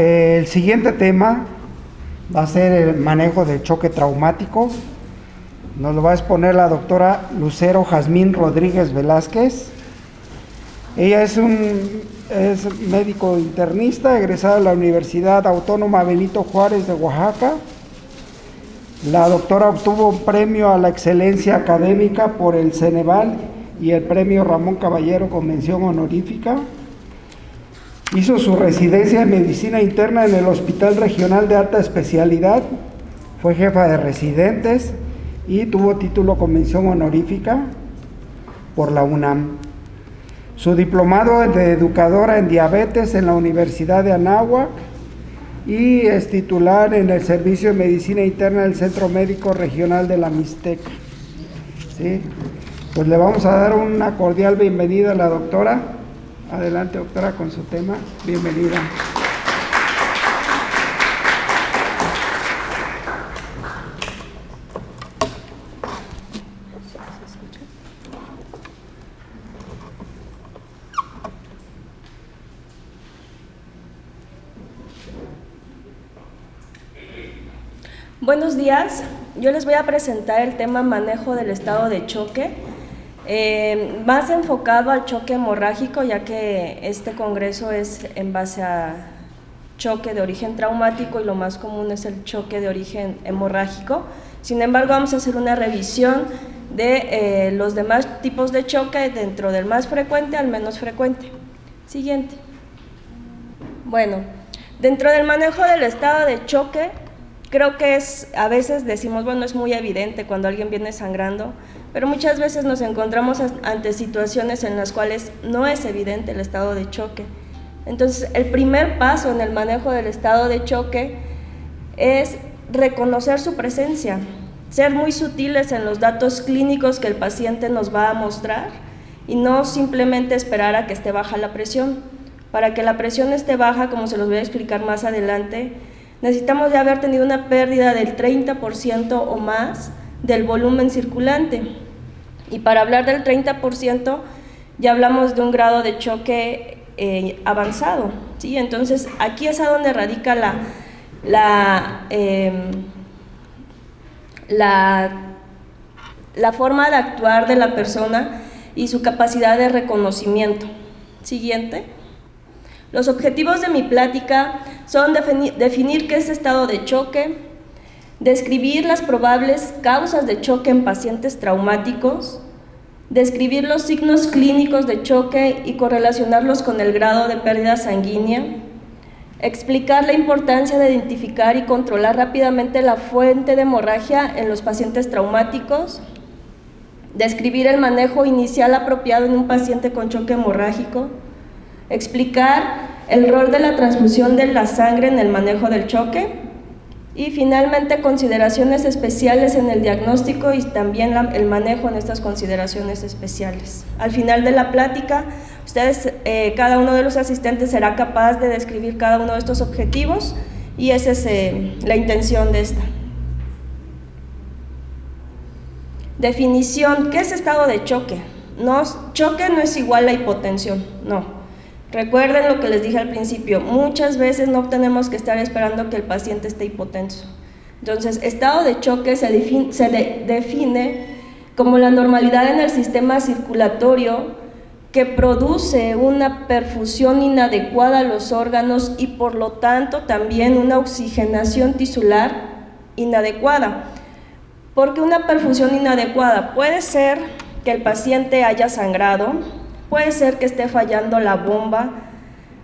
el siguiente tema va a ser el manejo del choque traumático. Nos lo va a exponer la doctora Lucero Jazmín Rodríguez Velázquez. Ella es médico internista, egresada de la Universidad Autónoma Benito Juárez de Oaxaca. La doctora obtuvo un premio a la excelencia académica por el Ceneval y el premio Ramón Caballero con mención honorífica. Hizo su residencia en medicina interna en el Hospital Regional de Alta Especialidad. Fue jefa de residentes y tuvo título con mención honorífica por la UNAM. Su diplomado de educadora en diabetes en la Universidad de Anáhuac y es titular en el Servicio de Medicina Interna del Centro Médico Regional de la Mixteca. ¿Sí? Pues le vamos a dar una cordial bienvenida a la doctora. Adelante, doctora, con su tema. Bienvenida. Buenos días, yo les voy a presentar el tema manejo del estado de choque, más enfocado al choque hemorrágico, ya que este congreso es en base a choque de origen traumático y lo más común es el choque de origen hemorrágico. Sin embargo, vamos a hacer una revisión de los demás tipos de choque, dentro del más frecuente al menos frecuente. Siguiente. Bueno, dentro del manejo del estado de choque, creo que a veces decimos, bueno, es muy evidente cuando alguien viene sangrando, pero muchas veces nos encontramos ante situaciones en las cuales no es evidente el estado de choque. Entonces, el primer paso en el manejo del estado de choque es reconocer su presencia, ser muy sutiles en los datos clínicos que el paciente nos va a mostrar y no simplemente esperar a que esté baja la presión. Para que la presión esté baja, como se los voy a explicar más adelante, necesitamos ya haber tenido una pérdida del 30% o más del volumen circulante. Y para hablar del 30%, ya hablamos de un grado de choque avanzado, ¿sí? Entonces, aquí es a donde radica la forma de actuar de la persona y su capacidad de reconocimiento. Siguiente. Los objetivos de mi plática son definir qué es estado de choque, describir las probables causas de choque en pacientes traumáticos, describir los signos clínicos de choque y correlacionarlos con el grado de pérdida sanguínea, explicar la importancia de identificar y controlar rápidamente la fuente de hemorragia en los pacientes traumáticos, describir el manejo inicial apropiado en un paciente con choque hemorrágico, explicar el rol de la transfusión de la sangre en el manejo del choque y finalmente consideraciones especiales en el diagnóstico y también el manejo en estas consideraciones especiales. Al final de la plática, ustedes, cada uno de los asistentes será capaz de describir cada uno de estos objetivos y esa es la intención de esta. Definición, ¿qué es estado de choque? Choque no es igual a hipotensión, no. Recuerden lo que les dije al principio, muchas veces no tenemos que estar esperando que el paciente esté hipotenso. Entonces, estado de choque se define como la normalidad en el sistema circulatorio que produce una perfusión inadecuada a los órganos y por lo tanto también una oxigenación tisular inadecuada. Porque una perfusión inadecuada puede ser que el paciente haya sangrado, puede ser que esté fallando la bomba,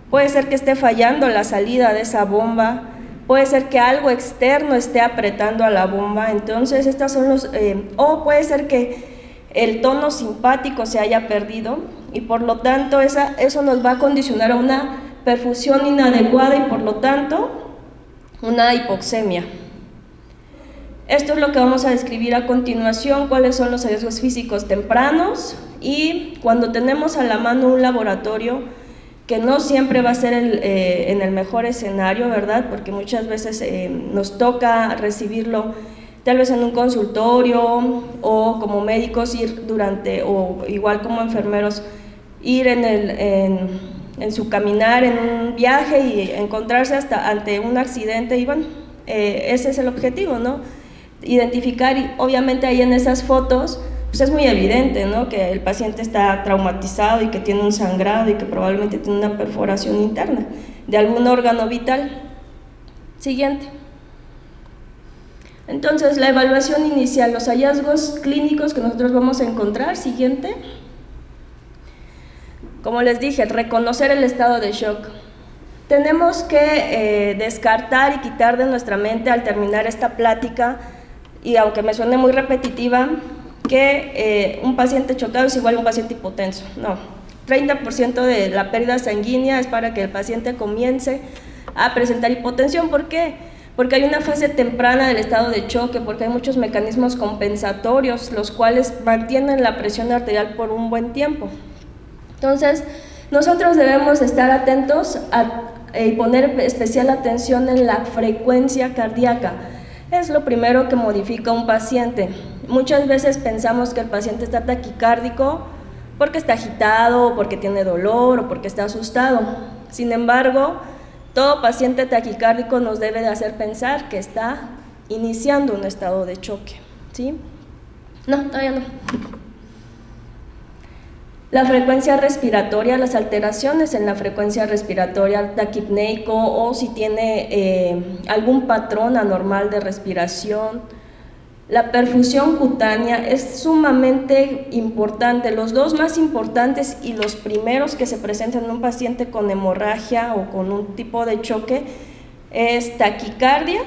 puede ser que esté fallando la salida de esa bomba, puede ser que algo externo esté apretando a la bomba. Entonces estas son o puede ser que el tono simpático se haya perdido y por lo tanto eso nos va a condicionar a una perfusión inadecuada y por lo tanto una hipoxemia. Esto es lo que vamos a describir a continuación, cuáles son los hallazgos físicos tempranos y cuando tenemos a la mano un laboratorio, que no siempre va a ser en el mejor escenario, ¿verdad? Porque muchas veces nos toca recibirlo tal vez en un consultorio o como médicos ir o igual como enfermeros, ir en su caminar, en un viaje y encontrarse ante un accidente y bueno, ese es el objetivo, ¿no? Identificar y obviamente ahí en esas fotos pues es muy evidente, ¿no? Que el paciente está traumatizado y que tiene un sangrado y que probablemente tiene una perforación interna de algún órgano vital. Siguiente. Entonces, la evaluación inicial, los hallazgos clínicos que nosotros vamos a encontrar. Siguiente. Como les dije, reconocer el estado de shock. Tenemos que descartar y quitar de nuestra mente al terminar esta plática, y aunque me suene muy repetitiva, que un paciente chocado es igual a un paciente hipotenso. No, 30% de la pérdida sanguínea es para que el paciente comience a presentar hipotensión. ¿Por qué? Porque hay una fase temprana del estado de choque, porque hay muchos mecanismos compensatorios, los cuales mantienen la presión arterial por un buen tiempo. Entonces, nosotros debemos estar atentos y poner especial atención en la frecuencia cardíaca. Es lo primero que modifica un paciente. Muchas veces pensamos que el paciente está taquicárdico porque está agitado, porque tiene dolor o porque está asustado. Sin embargo, todo paciente taquicárdico nos debe de hacer pensar que está iniciando un estado de choque, ¿sí? No, todavía no. La frecuencia respiratoria, las alteraciones en la frecuencia respiratoria, taquipneico, o si tiene algún patrón anormal de respiración. La perfusión cutánea es sumamente importante. Los dos más importantes y los primeros que se presentan en un paciente con hemorragia o con un tipo de choque es taquicardia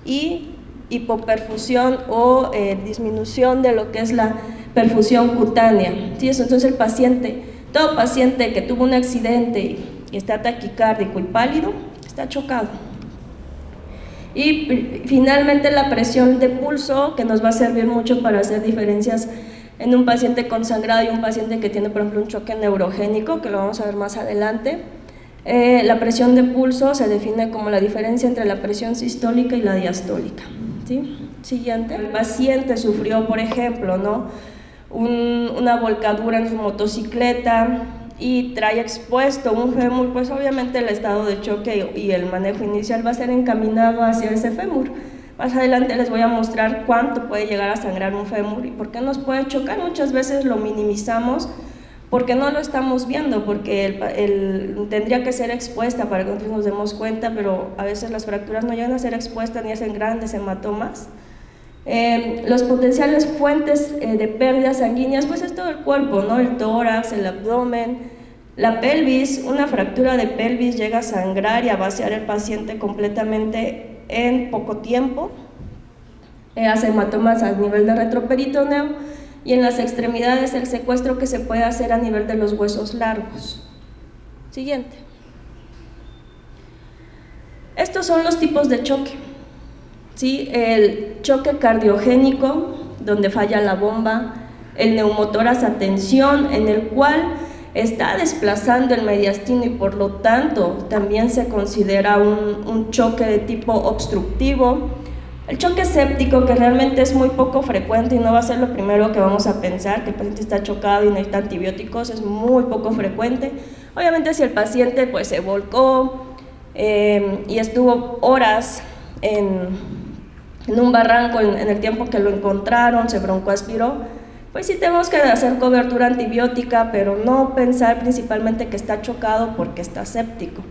y hipoperfusión o disminución de lo que es la perfusión cutánea. ¿Sí? Entonces el paciente, todo paciente que tuvo un accidente y está taquicárdico y pálido, está chocado. Y finalmente la presión de pulso, que nos va a servir mucho para hacer diferencias en un paciente con sangrado y un paciente que tiene, por ejemplo, un choque neurogénico, que lo vamos a ver más adelante. La presión de pulso se define como la diferencia entre la presión sistólica y la diastólica. ¿Sí? Siguiente. El paciente sufrió, por ejemplo, ¿no? una volcadura en su motocicleta y trae expuesto un fémur, pues obviamente el estado de choque y el manejo inicial va a ser encaminado hacia ese fémur. Más adelante les voy a mostrar cuánto puede llegar a sangrar un fémur y por qué nos puede chocar. Muchas veces lo minimizamos porque no lo estamos viendo, porque tendría que ser expuesta para que nosotros nos demos cuenta, pero a veces las fracturas no llegan a ser expuestas ni hacen grandes hematomas. Los potenciales fuentes de pérdidas sanguíneas, pues es todo el cuerpo, ¿no? El tórax, el abdomen, la pelvis. Una fractura de pelvis llega a sangrar y a vaciar el paciente completamente en poco tiempo. Hace hematomas a nivel de retroperitoneo y en las extremidades el secuestro que se puede hacer a nivel de los huesos largos. Siguiente. Estos son los tipos de choque. ¿Sí? El choque cardiogénico, donde falla la bomba, el neumotórax a tensión, en el cual está desplazando el mediastino y por lo tanto también se considera un choque de tipo obstructivo. El choque séptico, que realmente es muy poco frecuente y no va a ser lo primero que vamos a pensar, que el paciente está chocado y necesita antibióticos, es muy poco frecuente. Obviamente si el paciente pues se volcó y estuvo horas en un barranco en el tiempo que lo encontraron, se broncoaspiró, pues sí tenemos que hacer cobertura antibiótica, pero no pensar principalmente que está chocado porque está séptico.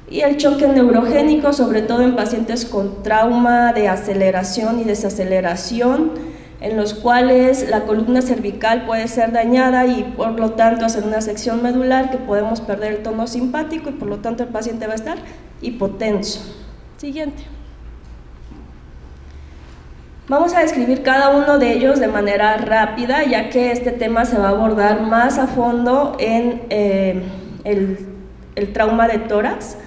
Y el choque neurogénico, sobre todo en pacientes con trauma de aceleración y desaceleración, en los cuales la columna cervical puede ser dañada y por lo tanto hacer una sección medular que podemos perder el tono simpático y por lo tanto el paciente va a estar hipotenso. Siguiente. Vamos a describir cada uno de ellos de manera rápida, ya que este tema se va a abordar más a fondo en el trauma de tórax.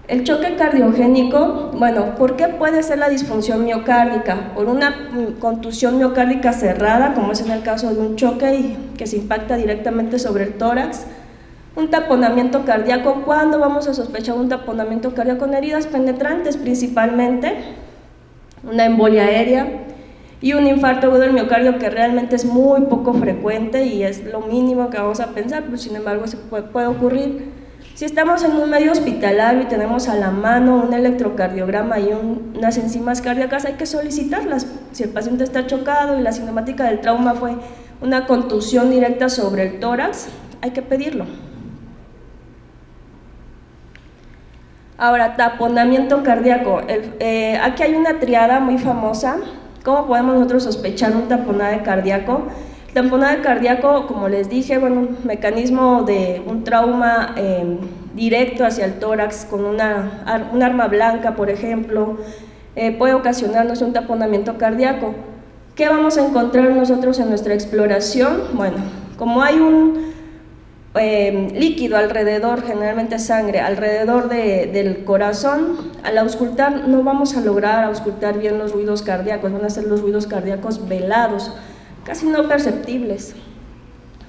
El choque cardiogénico, bueno, ¿por qué puede ser la disfunción miocárdica? Por una contusión miocárdica cerrada, como es en el caso de un choque y que se impacta directamente sobre el tórax. Un taponamiento cardíaco, ¿cuándo vamos a sospechar un taponamiento cardíaco? En heridas penetrantes principalmente. Una embolia aérea y un infarto agudo del miocardio, que realmente es muy poco frecuente y es lo mínimo que vamos a pensar, pero sin embargo se puede ocurrir. Si estamos en un medio hospitalario y tenemos a la mano un electrocardiograma y unas enzimas cardíacas, hay que solicitarlas. Si el paciente está chocado y la cinemática del trauma fue una contusión directa sobre el tórax, hay que pedirlo. Ahora, taponamiento cardíaco. Aquí hay una triada muy famosa. ¿Cómo podemos nosotros sospechar un taponado cardíaco? El taponado cardíaco, como les dije, bueno, un mecanismo de un trauma directo hacia el tórax con un arma blanca, por ejemplo, puede ocasionarnos un taponamiento cardíaco. ¿Qué vamos a encontrar nosotros en nuestra exploración? Bueno, como hay un líquido alrededor, generalmente sangre, alrededor del corazón, al auscultar no vamos a lograr auscultar bien los ruidos cardíacos, van a ser los ruidos cardíacos velados, casi no perceptibles.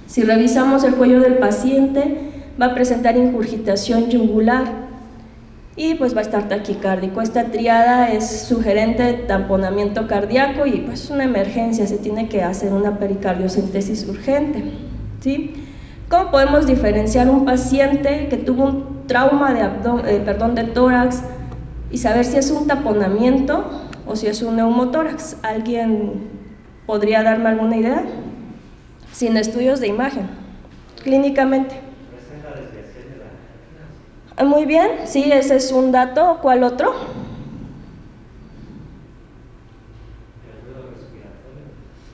Si revisamos el cuello del paciente, va a presentar ingurgitación yugular y pues va a estar taquicárdico. Esta triada es sugerente de tamponamiento cardíaco y pues es una emergencia, se tiene que hacer una pericardiocentesis urgente, ¿sí? ¿Cómo podemos diferenciar un paciente que tuvo un trauma de tórax y saber si es un taponamiento o si es un neumotórax? ¿Alguien podría darme alguna idea? Sin estudios de imagen, clínicamente. Muy bien, sí, ese es un dato. ¿Cuál otro?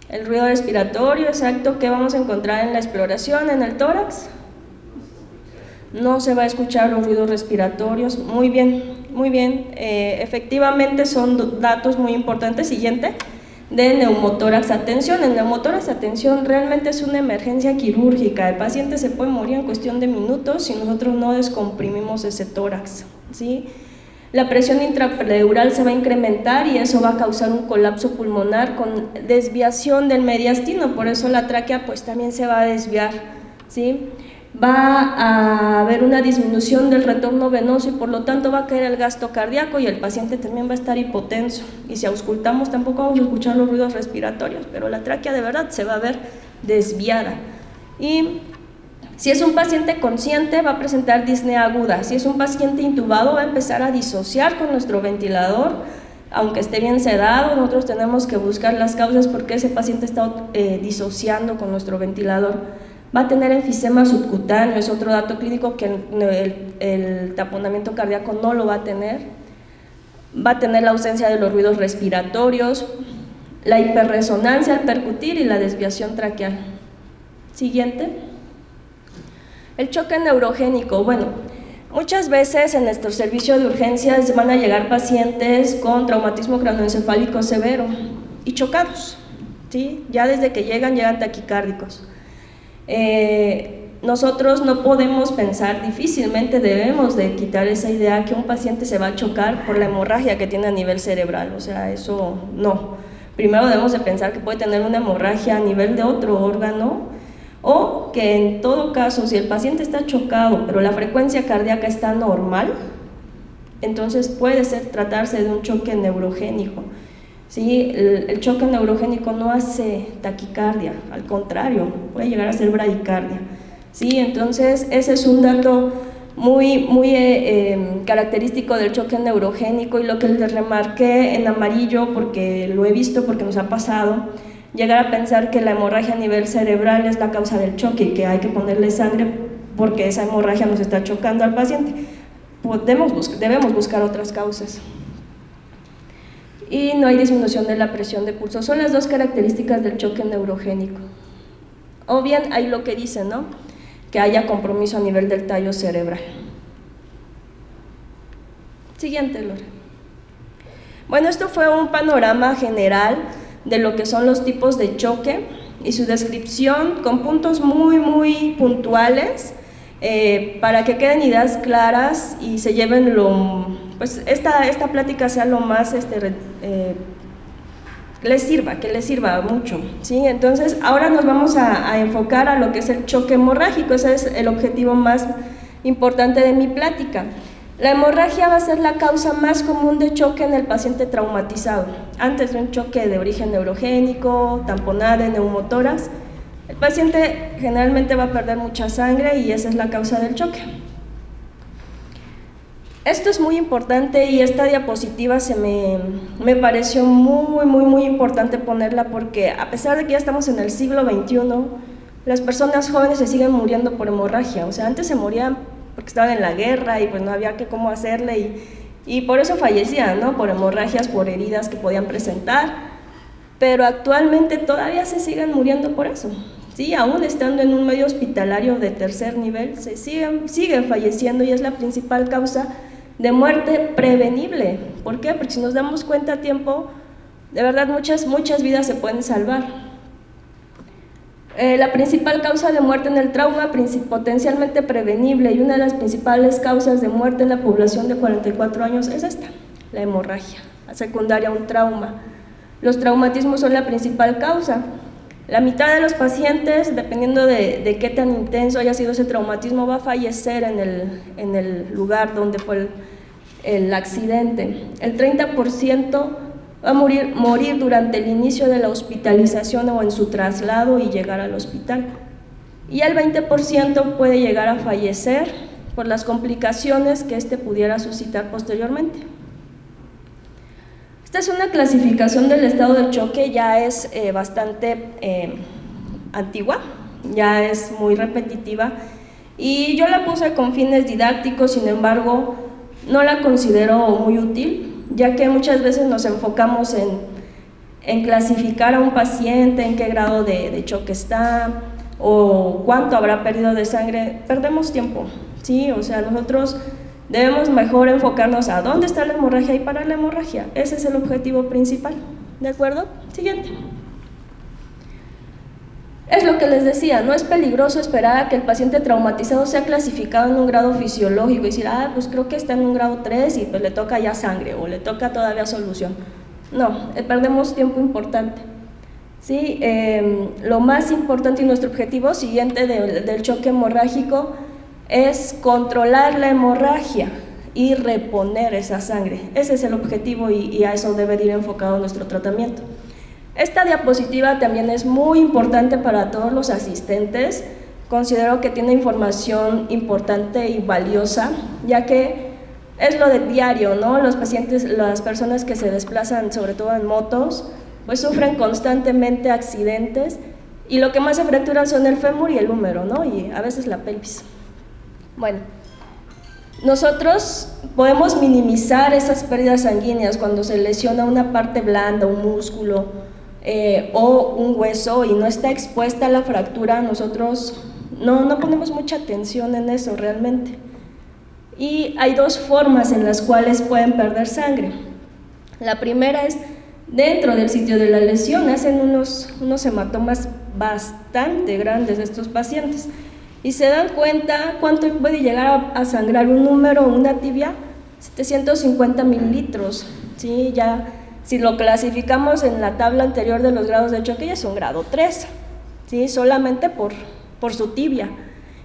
El ruido respiratorio, exacto. ¿Qué vamos a encontrar en la exploración en el tórax? No se va a escuchar los ruidos respiratorios. Muy bien, muy bien. Efectivamente son datos muy importantes. Siguiente, de neumotórax. Atención, el neumotórax, atención, realmente es una emergencia quirúrgica. El paciente se puede morir en cuestión de minutos si nosotros no descomprimimos ese tórax, ¿sí? La presión intrapleural se va a incrementar y eso va a causar un colapso pulmonar con desviación del mediastino, por eso la tráquea pues también se va a desviar, ¿sí? Va a haber una disminución del retorno venoso y por lo tanto va a caer el gasto cardíaco y el paciente también va a estar hipotenso, y si auscultamos tampoco vamos a escuchar los ruidos respiratorios, pero la tráquea de verdad se va a ver desviada. Y si es un paciente consciente va a presentar disnea aguda, si es un paciente intubado va a empezar a disociar con nuestro ventilador, aunque esté bien sedado. Nosotros tenemos que buscar las causas por qué ese paciente está disociando con nuestro ventilador. Va a tener enfisema subcutáneo, es otro dato clínico que el taponamiento cardíaco no lo va a tener. Va a tener la ausencia de los ruidos respiratorios, la hiperresonancia al percutir y la desviación traqueal. Siguiente. El choque neurogénico. Bueno, muchas veces en nuestro servicio de urgencias van a llegar pacientes con traumatismo craneoencefálico severo y chocados, ¿sí? Ya desde que llegan taquicárdicos. Nosotros no podemos pensar, difícilmente debemos de quitar esa idea que un paciente se va a chocar por la hemorragia que tiene a nivel cerebral, o sea, eso no. Primero debemos de pensar que puede tener una hemorragia a nivel de otro órgano, o que en todo caso, si el paciente está chocado pero la frecuencia cardíaca está normal, entonces puede tratarse de un choque neurogénico. ¿Sí? El choque neurogénico no hace taquicardia, al contrario, puede llegar a ser bradicardia. ¿Sí? Entonces ese es un dato muy característico del choque neurogénico, y lo que les remarqué en amarillo, porque lo he visto, porque nos ha pasado, llegar a pensar que la hemorragia a nivel cerebral es la causa del choque y que hay que ponerle sangre porque esa hemorragia nos está chocando al paciente. Debemos buscar otras causas. Y no hay disminución de la presión de pulso. Son las dos características del choque neurogénico. O bien hay lo que dicen, ¿no? Que haya compromiso a nivel del tallo cerebral. Siguiente, Lore. Bueno, esto fue un panorama general de lo que son los tipos de choque y su descripción con puntos muy puntuales para que queden ideas claras y se lleven pues esta plática sea lo más que les sirva mucho, ¿sí? Entonces ahora nos vamos a enfocar a lo que es el choque hemorrágico. Ese es el objetivo más importante de mi plática. La hemorragia va a ser la causa más común de choque en el paciente traumatizado. Antes de un choque de origen neurogénico, tamponada, neumotórax, el paciente generalmente va a perder mucha sangre y esa es la causa del choque. Esto es muy importante y esta diapositiva me pareció muy importante ponerla porque a pesar de que ya estamos en el siglo XXI, las personas jóvenes se siguen muriendo por hemorragia. O sea, antes se morían porque estaban en la guerra y pues no había cómo hacerle y por eso fallecían, ¿no? Por hemorragias, por heridas que podían presentar, pero actualmente todavía se siguen muriendo por eso. Sí, aún estando en un medio hospitalario de tercer nivel, se siguen falleciendo y es la principal causa de muerte prevenible. ¿Por qué? Porque si nos damos cuenta a tiempo, de verdad muchas vidas se pueden salvar. La principal causa de muerte en el trauma, potencialmente prevenible, y una de las principales causas de muerte en la población de 44 años es esta, la hemorragia, secundaria a un trauma. Los traumatismos son la principal causa. La mitad de los pacientes, dependiendo de qué tan intenso haya sido ese traumatismo, va a fallecer en el lugar donde fue el accidente. El 30% va a morir durante el inicio de la hospitalización o en su traslado y llegar al hospital. Y el 20% puede llegar a fallecer por las complicaciones que pudiera suscitar posteriormente. Esta es una clasificación del estado de choque, ya es bastante antigua, ya es muy repetitiva y yo la puse con fines didácticos, sin embargo no la considero muy útil, ya que muchas veces nos enfocamos en clasificar a un paciente, en qué grado de choque está o cuánto habrá perdido de sangre. Perdemos tiempo, ¿sí? O sea, nosotros debemos mejor enfocarnos a dónde está la hemorragia y parar la hemorragia. Ese es el objetivo principal. ¿De acuerdo? Siguiente. Es lo que les decía, no es peligroso esperar a que el paciente traumatizado sea clasificado en un grado fisiológico y decir, pues creo que está en un grado 3 y pues le toca ya sangre o le toca todavía solución. No, perdemos tiempo importante. ¿Sí? Lo más importante y nuestro objetivo siguiente del choque hemorrágico es controlar la hemorragia y reponer esa sangre. Ese es el objetivo y a eso debe ir enfocado nuestro tratamiento. Esta diapositiva también es muy importante para todos los asistentes. Considero que tiene información importante y valiosa, ya que es lo de diario, ¿no? Los pacientes, las personas que se desplazan, sobre todo en motos, pues sufren constantemente accidentes y lo que más se fracturan son el fémur y el húmero, ¿no? Y a veces la pelvis. Bueno, nosotros podemos minimizar esas pérdidas sanguíneas cuando se lesiona una parte blanda, un músculo o un hueso y no está expuesta a la fractura. Nosotros no ponemos mucha atención en eso realmente. Y hay dos formas en las cuales pueden perder sangre. La primera es dentro del sitio de la lesión, hacen unos hematomas bastante grandes de estos pacientes. Y se dan cuenta cuánto puede llegar a sangrar un húmero o una tibia, 750 mililitros, ¿sí? Ya, si lo clasificamos en la tabla anterior de los grados de choque, ya es un grado 3, ¿sí? Solamente por su tibia,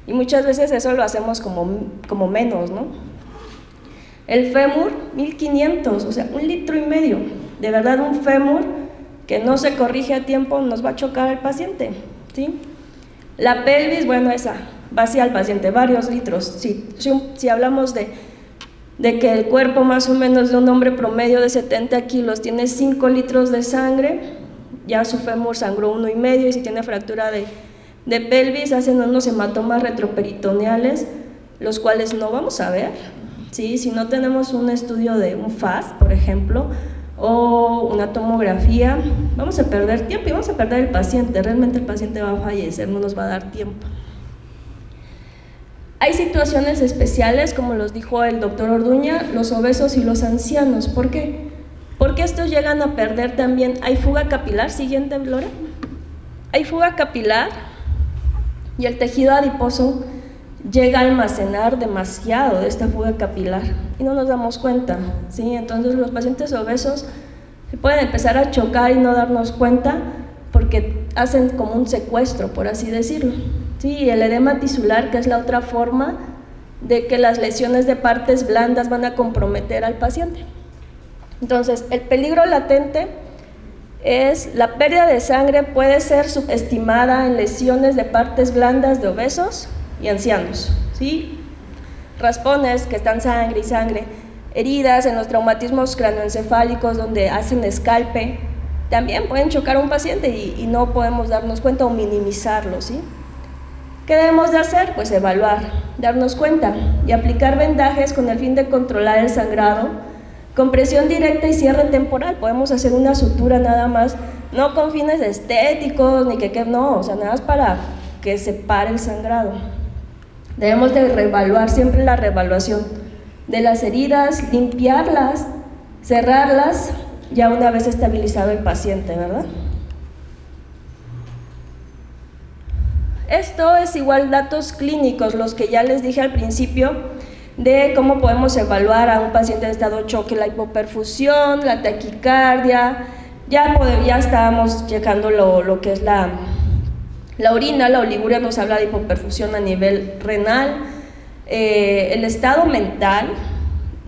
y muchas veces eso lo hacemos como menos, ¿no? El fémur, 1500, o sea, 1,5 litros, de verdad un fémur que no se corrige a tiempo nos va a chocar al paciente, ¿sí? La pelvis, bueno, esa vacía al paciente, varios litros. Si hablamos de que el cuerpo más o menos de un hombre promedio de 70 kilos tiene 5 litros de sangre, ya su fémur sangró 1,5, y si tiene fractura de pelvis, hacen unos hematomas retroperitoneales, los cuales no vamos a ver, ¿sí? Si no tenemos un estudio de un FAS, por ejemplo, o una tomografía, vamos a perder tiempo y vamos a perder el paciente. Realmente el paciente va a fallecer, no nos va a dar tiempo. Hay situaciones especiales, como los dijo el doctor Orduña, los obesos y los ancianos. ¿Por qué? Porque estos llegan a perder también. Hay fuga capilar, siguiente, Lore. Hay fuga capilar y el tejido adiposo llega a almacenar demasiado de esta fuga capilar y no nos damos cuenta, ¿sí? Entonces los pacientes obesos se pueden empezar a chocar y no darnos cuenta porque hacen como un secuestro, por así decirlo, ¿sí? Y el edema tisular, que es la otra forma de que las lesiones de partes blandas van a comprometer al paciente. Entonces, el peligro latente es la pérdida de sangre, puede ser subestimada en lesiones de partes blandas de obesos y ancianos, ¿sí? raspones que están sangre y sangre, heridas en los traumatismos craneoencefálicos donde hacen escalpe, también pueden chocar a un paciente y no podemos darnos cuenta o minimizarlo, ¿sí? ¿Qué debemos de hacer? Pues evaluar, darnos cuenta y aplicar vendajes con el fin de controlar el sangrado, con presión directa y cierre temporal. Podemos hacer una sutura nada más, no con fines estéticos, ni no, o sea, nada más para que se pare el sangrado. Debemos de reevaluar, siempre la reevaluación de las heridas, limpiarlas, cerrarlas, ya una vez estabilizado el paciente, ¿verdad? Esto es igual datos clínicos, los que ya les dije al principio, de cómo podemos evaluar a un paciente en estado de choque, la hipoperfusión, la taquicardia, ya estábamos checando lo que es la orina, la oliguria nos habla de hipoperfusión a nivel renal, el estado mental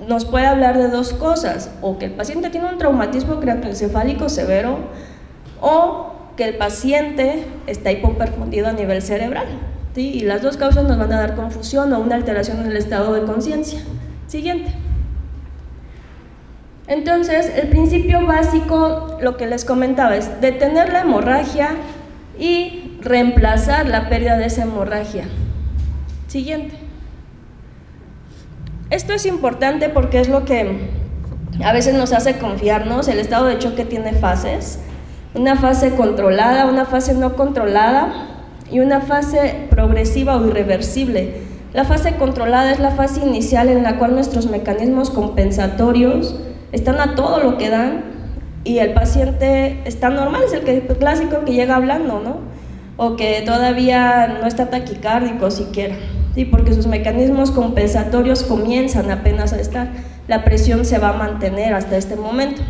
nos puede hablar de dos cosas, o que el paciente tiene un traumatismo craneoencefálico severo, o que el paciente está hipoperfundido a nivel cerebral, ¿sí? Y las dos causas nos van a dar confusión o una alteración en el estado de conciencia. Siguiente. Entonces, el principio básico, lo que les comentaba, es detener la hemorragia y reemplazar la pérdida de esa hemorragia. Siguiente. Esto es importante porque es lo que a veces nos hace confiarnos. El estado de choque tiene fases, una fase controlada, una fase no controlada y una fase progresiva o irreversible. La fase controlada es la fase inicial en la cual nuestros mecanismos compensatorios están a todo lo que dan y el paciente está normal, es el clásico que llega hablando, ¿no? O que todavía no está taquicárdico siquiera, ¿sí? Porque sus mecanismos compensatorios comienzan apenas a estar, la presión se va a mantener hasta este momento.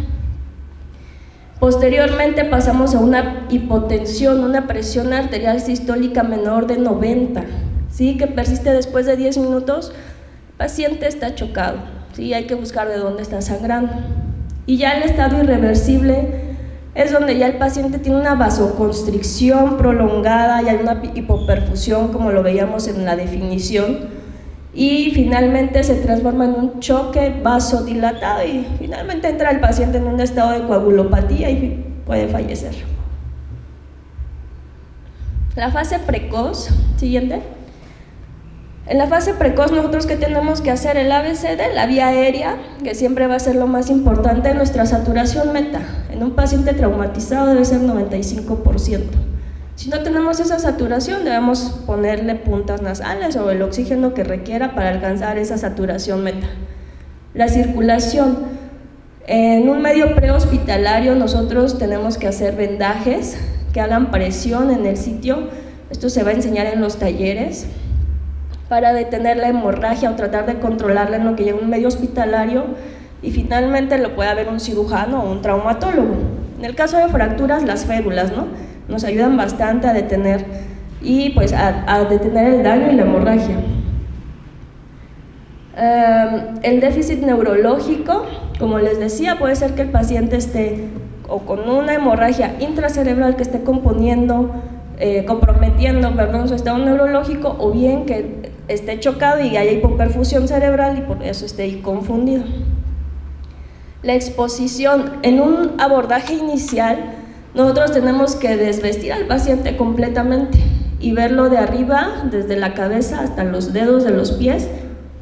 Posteriormente pasamos a una hipotensión, una presión arterial sistólica menor de 90, ¿sí? Que persiste después de 10 minutos, el paciente está chocado, ¿sí? Hay que buscar de dónde está sangrando. Y ya el estado irreversible es donde ya el paciente tiene una vasoconstricción prolongada y hay una hipoperfusión, como lo veíamos en la definición, y finalmente se transforma en un choque vasodilatado y finalmente entra el paciente en un estado de coagulopatía y puede fallecer. La fase precoz, siguiente. En la fase precoz nosotros ¿qué tenemos que hacer? El ABCD, la vía aérea, que siempre va a ser lo más importante, nuestra saturación meta. En un paciente traumatizado debe ser 95%. Si no tenemos esa saturación, debemos ponerle puntas nasales o el oxígeno que requiera para alcanzar esa saturación meta. La circulación. En un medio prehospitalario nosotros tenemos que hacer vendajes que hagan presión en el sitio. Esto se va a enseñar en los talleres para detener la hemorragia o tratar de controlarla en lo que llega a un medio hospitalario y finalmente lo puede haber un cirujano o un traumatólogo. En el caso de fracturas, las férulas, ¿no? Nos ayudan bastante a detener y pues a detener el daño y la hemorragia. El déficit neurológico, como les decía, puede ser que el paciente esté o con una hemorragia intracerebral que esté comprometiendo su estado neurológico, o bien que esté chocado y haya hipoperfusión cerebral y por eso esté ahí confundido. La exposición. En un abordaje inicial nosotros tenemos que desvestir al paciente completamente y verlo de arriba, desde la cabeza hasta los dedos de los pies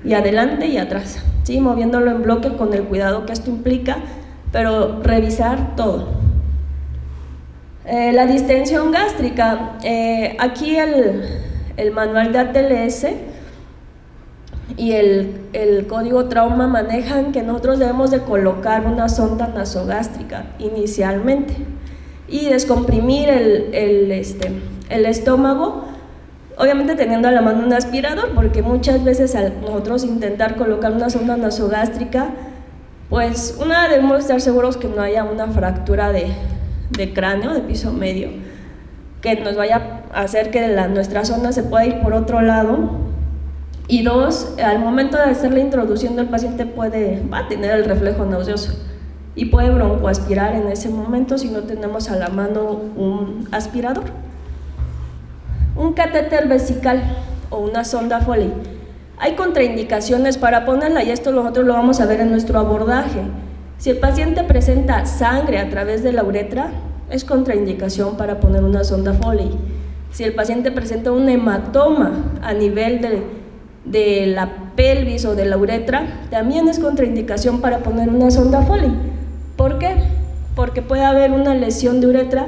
y adelante y atrás, ¿sí? Moviéndolo en bloque con el cuidado que esto implica, pero revisar todo. La distensión gástrica. Aquí el manual de ATLS y el código trauma manejan que nosotros debemos de colocar una sonda nasogástrica inicialmente y descomprimir el estómago, obviamente teniendo a la mano un aspirador, porque muchas veces al nosotros intentar colocar una sonda nasogástrica, pues debemos estar seguros que no haya una fractura de cráneo, de piso medio, que nos vaya a hacer que nuestra sonda se pueda ir por otro lado. Y dos, al momento de hacerla introduciendo, el paciente va a tener el reflejo nauseoso y puede broncoaspirar en ese momento si no tenemos a la mano un aspirador. Un catéter vesical o una sonda Foley. Hay contraindicaciones para ponerla y esto nosotros lo vamos a ver en nuestro abordaje. Si el paciente presenta sangre a través de la uretra, es contraindicación para poner una sonda Foley. Si el paciente presenta un hematoma a nivel de la pelvis o de la uretra, también es contraindicación para poner una sonda Foley. ¿Por qué? Porque puede haber una lesión de uretra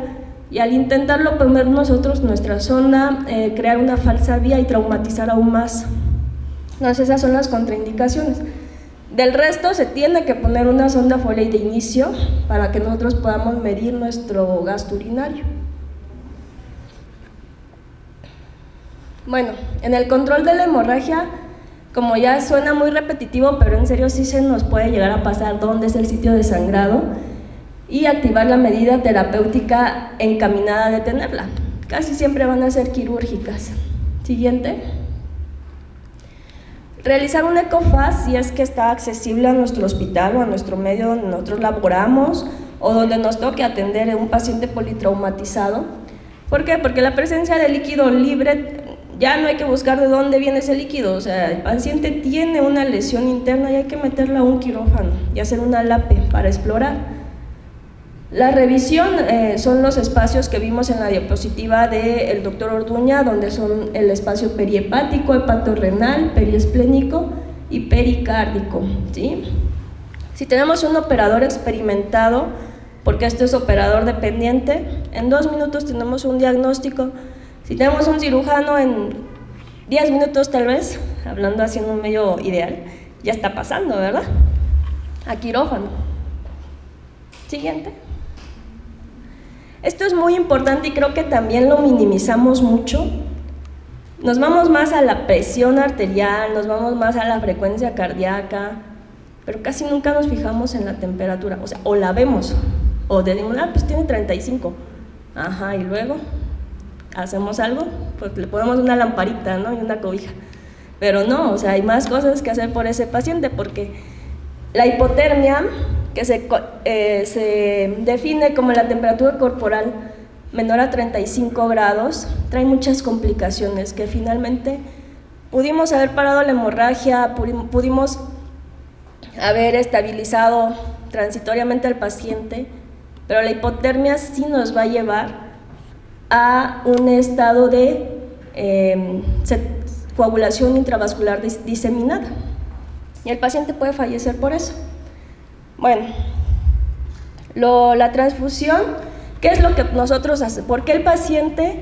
y al intentarlo poner nosotros nuestra sonda, crear una falsa vía y traumatizar aún más. Entonces esas son las contraindicaciones. Del resto se tiene que poner una sonda Foley de inicio para que nosotros podamos medir nuestro gasto urinario. Bueno, en el control de la hemorragia, como ya suena muy repetitivo, pero en serio sí se nos puede llegar a pasar dónde es el sitio de sangrado y activar la medida terapéutica encaminada a detenerla. Casi siempre van a ser quirúrgicas. Siguiente. Realizar un ECOFAST si es que está accesible a nuestro hospital o a nuestro medio donde nosotros laboramos o donde nos toque atender a un paciente politraumatizado. ¿Por qué? Porque la presencia de líquido libre, ya no hay que buscar de dónde viene ese líquido, o sea, el paciente tiene una lesión interna y hay que meterla a un quirófano y hacer una LAPE para explorar. La revisión son los espacios que vimos en la diapositiva del doctor Orduña, donde son el espacio periepático, hepatorrenal, periesplénico y pericárdico, ¿sí? Si tenemos un operador experimentado, porque esto es operador dependiente, en 2 minutos tenemos un diagnóstico. Si tenemos un cirujano en 10 minutos tal vez, hablando así en un medio ideal, ya está pasando, ¿verdad? A quirófano. Siguiente. Esto es muy importante y creo que también lo minimizamos mucho. Nos vamos más a la presión arterial, nos vamos más a la frecuencia cardíaca, pero casi nunca nos fijamos en la temperatura, o sea, o la vemos, o decimos, pues tiene 35, ajá, y luego hacemos algo, pues le ponemos una lamparita, ¿no? Y una cobija, pero no, o sea, hay más cosas que hacer por ese paciente, porque la hipotermia, que se define como la temperatura corporal menor a 35 grados, trae muchas complicaciones que finalmente pudimos haber parado la hemorragia, pudimos haber estabilizado transitoriamente al paciente, pero la hipotermia sí nos va a llevar a un estado de coagulación intravascular diseminada y el paciente puede fallecer por eso. Bueno, la transfusión, ¿qué es lo que nosotros hacemos? ¿Por qué el paciente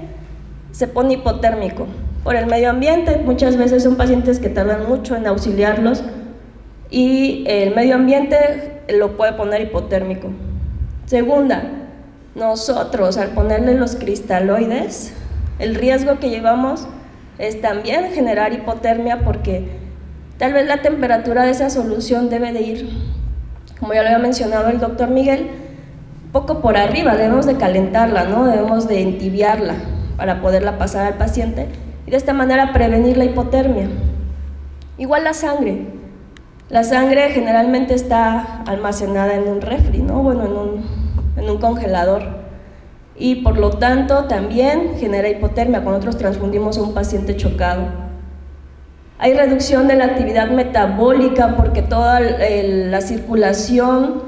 se pone hipotérmico? Por el medio ambiente, muchas veces son pacientes que tardan mucho en auxiliarlos y el medio ambiente lo puede poner hipotérmico. Segunda, nosotros al ponerle los cristaloides, el riesgo que llevamos es también generar hipotermia porque tal vez la temperatura de esa solución debe de ir, como ya lo había mencionado el doctor Miguel, un poco por arriba, debemos de calentarla, ¿no? Debemos de entibiarla para poderla pasar al paciente y de esta manera prevenir la hipotermia. Igual la sangre. La sangre generalmente está almacenada en un refri, ¿no? Bueno, en un congelador y por lo tanto también genera hipotermia cuando nosotros transfundimos a un paciente chocado. Hay reducción de la actividad metabólica porque toda la circulación,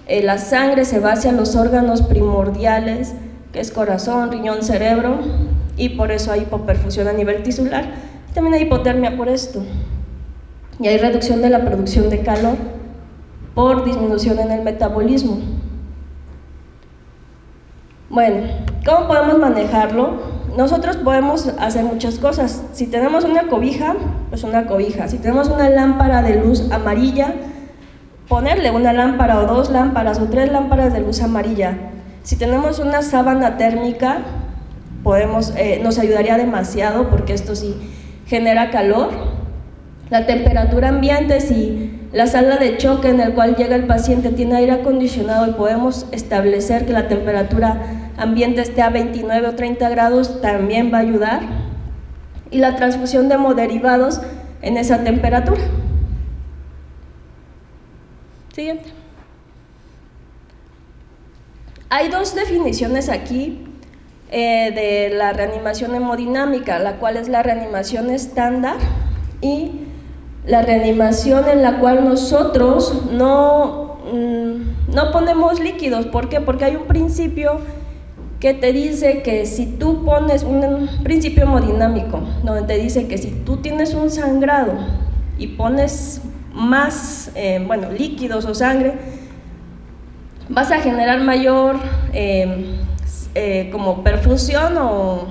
la sangre se va hacia los órganos primordiales, que es corazón, riñón, cerebro, y por eso hay hipoperfusión a nivel tisular. También hay hipotermia por esto. Y hay reducción de la producción de calor por disminución en el metabolismo. Bueno, ¿cómo podemos manejarlo? Nosotros podemos hacer muchas cosas. Si tenemos una cobija, pues una cobija. Si tenemos una lámpara de luz amarilla, ponerle una lámpara o 2 lámparas o 3 lámparas de luz amarilla. Si tenemos una sábana térmica, nos ayudaría demasiado porque esto sí genera calor. La temperatura ambiente, si la sala de choque en el cual llega el paciente tiene aire acondicionado y podemos establecer que la temperatura ambiente esté a 29 o 30 grados, también va a ayudar. Y la transfusión de hemoderivados en esa temperatura. Siguiente. Hay 2 definiciones aquí de la reanimación hemodinámica, la cual es la reanimación estándar y la reanimación en la cual nosotros no ponemos líquidos. ¿Por qué? Porque hay un principio que te dice que si tú pones un principio hemodinámico, donde te dice que si tú tienes un sangrado y pones más líquidos o sangre, vas a generar mayor como perfusión, o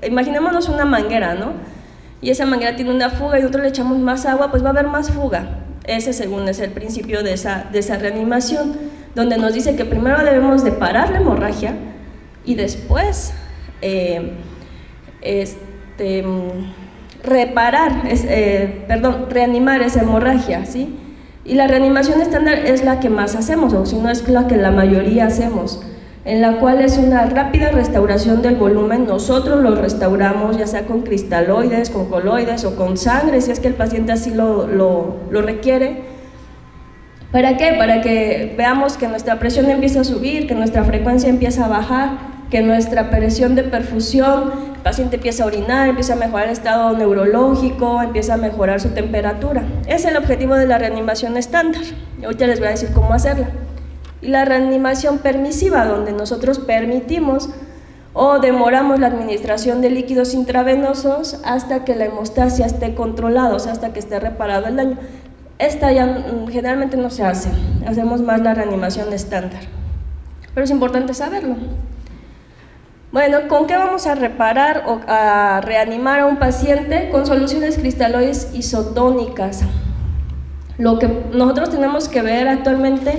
imaginémonos una manguera, ¿no? Y esa manguera tiene una fuga y nosotros le echamos más agua, pues va a haber más fuga. Ese, según es el principio de esa reanimación, donde nos dice que primero debemos de parar la hemorragia y después reanimar esa hemorragia, ¿sí? Y la reanimación estándar es la que más hacemos, o si no es la que la mayoría hacemos, en la cual es una rápida restauración del volumen. Nosotros lo restauramos ya sea con cristaloides, con coloides o con sangre, si es que el paciente así lo requiere. ¿Para qué? Para que veamos que nuestra presión empieza a subir, que nuestra frecuencia empieza a bajar, que nuestra presión de perfusión, el paciente empieza a orinar, empieza a mejorar el estado neurológico, empieza a mejorar su temperatura. Ese es el objetivo de la reanimación estándar. Y ahorita les voy a decir cómo hacerla. Y la reanimación permisiva, donde nosotros permitimos o demoramos la administración de líquidos intravenosos hasta que la hemostasia esté controlada, o sea, hasta que esté reparado el daño. Esta ya generalmente no se hace, hacemos más la reanimación estándar, pero es importante saberlo. Bueno, ¿con qué vamos a reparar o a reanimar a un paciente? Con soluciones cristaloides isotónicas. Lo que nosotros tenemos que ver actualmente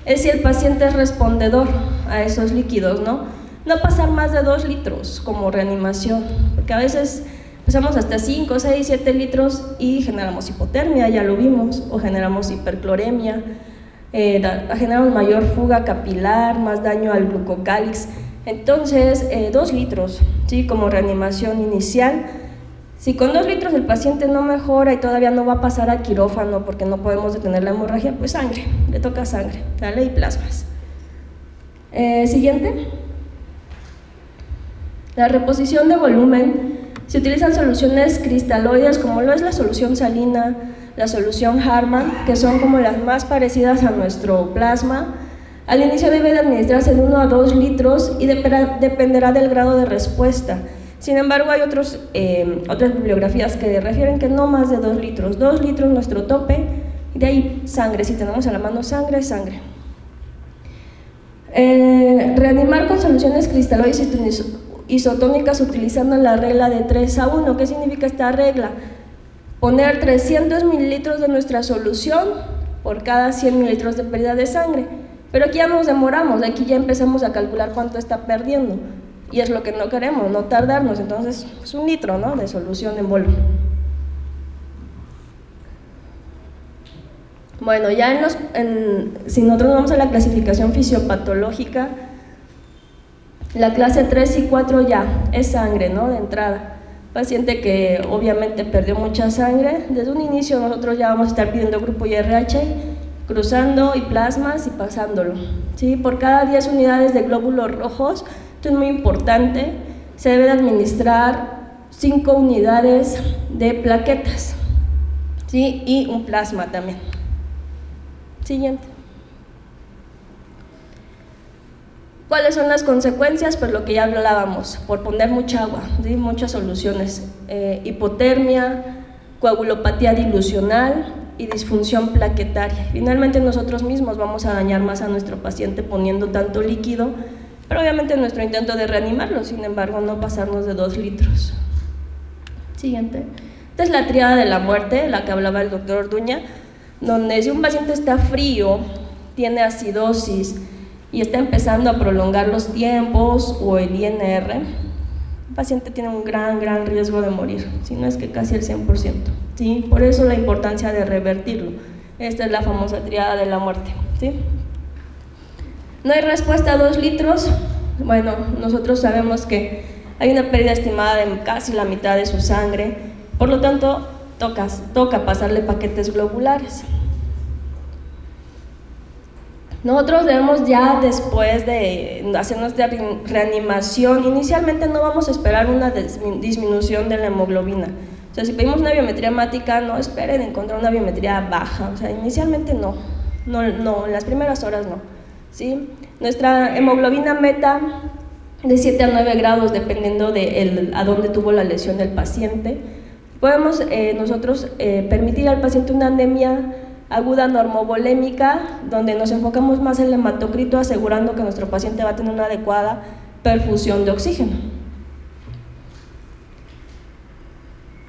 es si el paciente es respondedor a esos líquidos, ¿no? No pasar más de 2 litros como reanimación, porque a veces pasamos hasta 5, 6, 7 litros y generamos hipotermia, ya lo vimos, o generamos hipercloremia, generamos mayor fuga capilar, más daño al glucocálix. Entonces, 2 litros, ¿sí? Como reanimación inicial. Si con 2 litros el paciente no mejora y todavía no va a pasar a quirófano porque no podemos detener la hemorragia, pues sangre, le toca sangre, ¿vale? Y plasmas. Siguiente. La reposición de volumen. Se utilizan soluciones cristaloides como lo es la solución salina, la solución Harman, que son como las más parecidas a nuestro plasma. Al inicio debe de administrarse de 1 a 2 litros y dependerá del grado de respuesta. Sin embargo, hay otras bibliografías que refieren que no más de 2 litros. 2 litros nuestro tope, y de ahí sangre. Si tenemos a la mano sangre, sangre. Reanimar con soluciones cristaloides isotónicas utilizando la regla de 3:1. ¿Qué significa esta regla? Poner 300 mililitros de nuestra solución por cada 100 mililitros de pérdida de sangre. Pero aquí ya nos demoramos, aquí ya empezamos a calcular cuánto está perdiendo. Y es lo que no queremos, no tardarnos. Entonces es 1 litro, ¿no?, de solución en bolo. Bueno, ya si nosotros vamos a la clasificación fisiopatológica, la clase 3 y 4 ya es sangre, ¿no?, de entrada. Paciente que obviamente perdió mucha sangre, desde un inicio nosotros ya vamos a estar pidiendo grupo IRH, cruzando y plasmas y pasándolo, ¿sí? Por cada 10 unidades de glóbulos rojos, esto es muy importante, se debe de administrar 5 unidades de plaquetas, ¿sí? Y un plasma también. Siguiente. ¿Cuáles son las consecuencias? Pues lo que ya hablábamos, por poner mucha agua, ¿sí? Muchas soluciones, hipotermia, coagulopatía dilucional y disfunción plaquetaria. Finalmente nosotros mismos vamos a dañar más a nuestro paciente poniendo tanto líquido, pero obviamente nuestro intento de reanimarlo, sin embargo, no pasarnos de 2 litros. Siguiente. Esta es la tríada de la muerte, la que hablaba el doctor Orduña, donde si un paciente está frío, tiene acidosis y está empezando a prolongar los tiempos o el INR, el paciente tiene un gran riesgo de morir, si no es que casi el 100%, ¿sí? Por eso la importancia de revertirlo. Esta es la famosa tríada de la muerte, ¿sí? No hay respuesta a 2 litros. Bueno, nosotros sabemos que hay una pérdida estimada de casi la mitad de su sangre, por lo tanto toca pasarle paquetes globulares. Nosotros debemos ya, después de hacer nuestra reanimación, inicialmente no vamos a esperar una disminución de la hemoglobina. O sea, si pedimos una biometría hemática, no esperen encontrar una biometría baja, o sea, inicialmente no, en las primeras horas no, ¿sí? Nuestra hemoglobina meta de 7 a 9 grados, dependiendo de a dónde tuvo la lesión del paciente. Podemos nosotros permitir al paciente una anemia aguda normovolémica, donde nos enfocamos más en el hematocrito, asegurando que nuestro paciente va a tener una adecuada perfusión de oxígeno.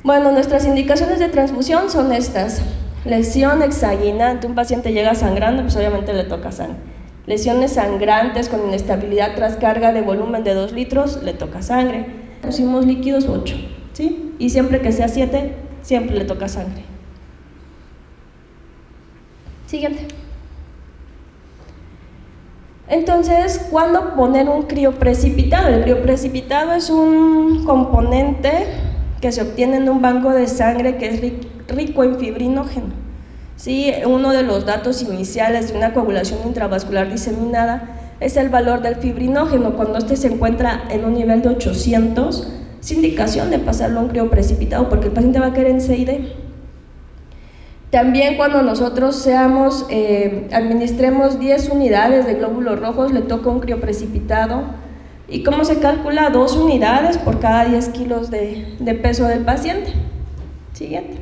Bueno, nuestras indicaciones de transfusión son estas: lesión exsanguinante, un paciente llega sangrando, pues obviamente le toca sangre. Lesiones sangrantes con inestabilidad tras carga de volumen de 2 litros, le toca sangre. Pusimos líquidos 8, ¿sí? Y siempre que sea 7, siempre le toca sangre. Siguiente. Entonces, ¿cuándo poner un crioprecipitado? El crioprecipitado es un componente que se obtiene en un banco de sangre que es rico en fibrinógeno. ¿Sí? Uno de los datos iniciales de una coagulación intravascular diseminada es el valor del fibrinógeno. Cuando este se encuentra en un nivel de 800, es indicación de pasarlo a un crioprecipitado porque el paciente va a caer en CID. También cuando nosotros administremos 10 unidades de glóbulos rojos, le toca un crioprecipitado. ¿Y cómo se calcula? 2 unidades por cada 10 kilos de peso del paciente. Siguiente.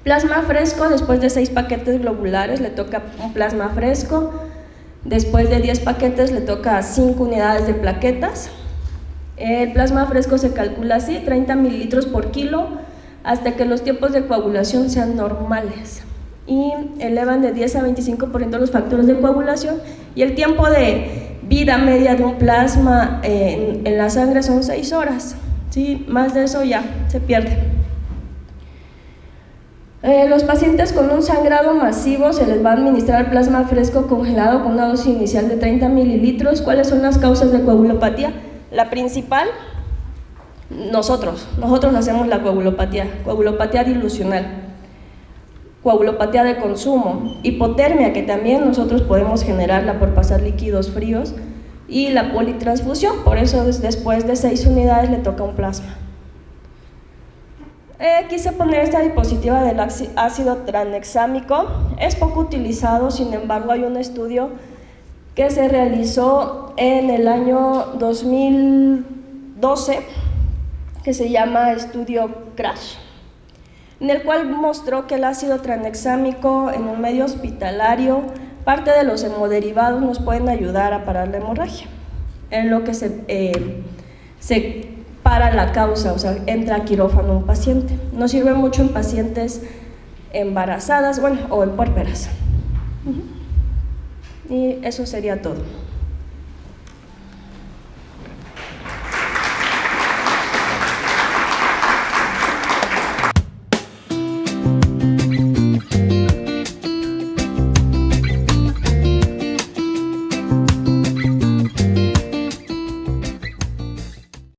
Plasma fresco, después de 6 paquetes globulares le toca un plasma fresco. Después de 10 paquetes le toca 5 unidades de plaquetas. El plasma fresco se calcula así, 30 mililitros por kilo, hasta que los tiempos de coagulación sean normales. Y elevan de 10 a 25% los factores de coagulación, y el tiempo de vida media de un plasma en la sangre son 6 horas, ¿sí? Más de eso ya se pierde. Los pacientes con un sangrado masivo se les va a administrar plasma fresco congelado con una dosis inicial de 30 mililitros. ¿Cuáles son las causas de coagulopatía? La principal, nosotros hacemos la coagulopatía dilucional, coagulopatía de consumo, hipotermia, que también nosotros podemos generarla por pasar líquidos fríos, y la politransfusión. Por eso después de 6 unidades le toca un plasma. Quise poner esta diapositiva del ácido tranexámico. Es poco utilizado, sin embargo hay un estudio que se realizó en el año 2012 que se llama estudio CRASH, en el cual mostró que el ácido tranexámico en un medio hospitalario, parte de los hemoderivados nos pueden ayudar a parar la hemorragia, en lo que se para la causa, o sea, entra a quirófano un paciente. Nos sirve mucho en pacientes embarazadas, bueno, o en puérperas. Y eso sería todo.